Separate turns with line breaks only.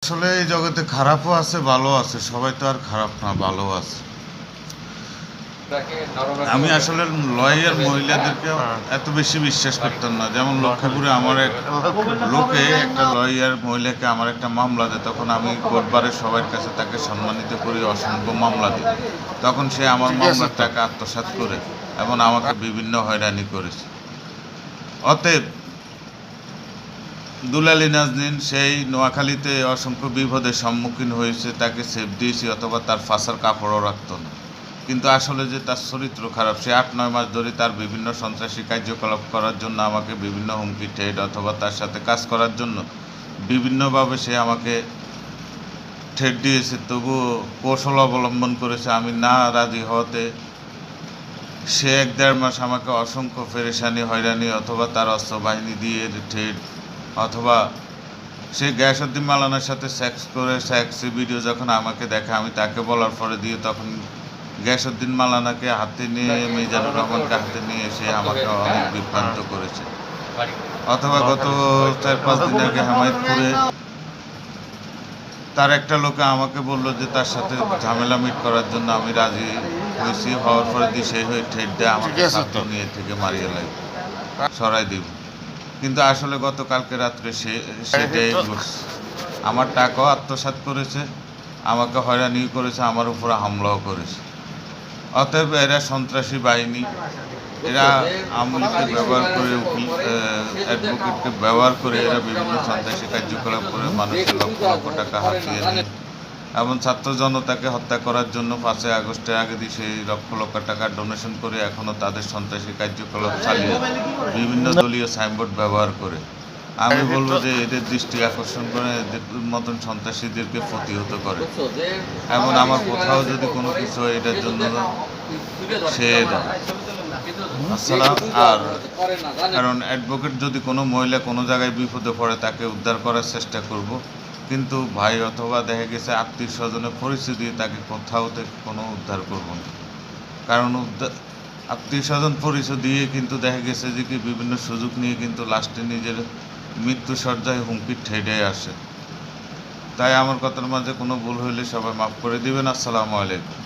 আসলে এই জগতে খারাপও আছে, ভালো আছে। সবাই তো আর খারাপ না, ভালো আছে। আমি আসলে লয়ার মহিলাদেরকে এত বেশি বিশ্বাস করতাম না। যেমন লক্ষ্মীপুরে আমার এক লোকে একটা লয়ার মহিলাকে আমার একটা মামলা দেয়, তখন আমি কোর্টবারে সবার কাছে তাকে সম্মানিত করি, অসংখ্য মামলা দিই। তখন সে আমার মামলার টাকা আত্মসাৎ করে এবং আমাকে বিভিন্ন হয়রানি করেছে। অতএব দুলালী নাজনীন সেই নোয়াখালীতে অসংখ্য বিপদের সম্মুখীন হয়েছে, তাকে সেফ দিয়েছি, অথবা তার ফাঁসার কাপড়ও রাখত না। কিন্তু আসলে যে তার চরিত্র খারাপ, সে ৮-৯ মাস ধরে তার বিভিন্ন সন্ত্রাসী কার্যকলাপ করার জন্য আমাকে বিভিন্ন হুমকি ঠেট অথবা তার সাথে কাজ করার জন্য বিভিন্নভাবে সে আমাকে ঠেট দিয়েছে। তবুও কৌশল অবলম্বন করেছে আমি না রাজি হওয়াতে। সে ১-১.৫ মাস আমাকে অসংখ্য পেরেশানি, হয়রানি অথবা তার অস্ত্র বাহিনী দিয়ে ঠেট, অথবা সে গিয়াসউদ্দিন মাওলানার সাথে সেক্সি ভিডিও যখন আমাকে দেখে, আমি তাকে বলার পরে দিয়ে তখন গিয়াসউদ্দিন মাওলানাকে হাতে নিয়ে, মিজানুর রহমানকে হাতে নিয়ে এসে আমাকে অনেক বিভ্রান্ত করেছে। অথবা গত ৪-৫ দিন আগে হেমায়েতপুরে তার একটা লোকে আমাকে বলল যে তার সাথে ঝামেলা মিট করার জন্য আমি রাজি হয়েছি। হওয়ার পরে দিয়ে সে হয়ে ঠেট দেয় আমাকে, ছাত্র নিয়ে থেকে মারিয়ে লাগে, সরাই দিব। কিন্তু আসলে গতকালকে রাত্রে সেটাই ঘটছে। আমার টাকাও আত্মসাৎ করেছে, আমাকে হয়রানি করেছে, আমার উপরে হামলাও করেছে। অতএব এরা সন্ত্রাসী বাহিনী, এরা আমলিকে ব্যবহার করে, অ্যাডভোকেটকে ব্যবহার করে এরা বিভিন্ন সন্ত্রাসী কার্যকলাপ করে মানুষের লক্ষ লক্ষ টাকা হাতিয়ে নেয় এবং ছাত্র জনতাকে হত্যা করার জন্য ৫ই আগস্টের আগে দিয়ে সেই লক্ষ লক্ষ টাকা ডোনেশন করে এখনও তাদের সন্ত্রাসী কার্যকলাপ চালিয়ে বিভিন্ন দলীয় সাইনবোর্ড ব্যবহার করে। আমি বলবো যে এদের দৃষ্টি আকর্ষণ করে, এদের মতন সন্ত্রাসীদেরকে প্রতিহত করে এবং আমার কোথাও যদি কোনো কিছু হয় এটার জন্য সে দেয়। আসসালাম। আর কারণ অ্যাডভোকেট যদি কোনো মহিলা কোনো জায়গায় বিপদে পড়ে তাকে উদ্ধার করার চেষ্টা করব, কিন্তু ভাই অথবা দেখা গেছে আত্মীয় স্বজনের পরিচয় দিয়ে তাকে কোথাও থেকে কোনো উদ্ধার করব না। কারণ আত্মীয় স্বজন পরিচয় দিয়ে কিন্তু দেখা গেছে যে কি বিভিন্ন সুযোগ নিয়ে কিন্তু লাস্টে নিজের মৃত্যু সজ্জায় হুমকি ঠেটে আসে। তাই আমার কথার মাঝে কোনো ভুল হইলে সবাই মাফ করে দিবেন। আসসালামু আলাইকুম।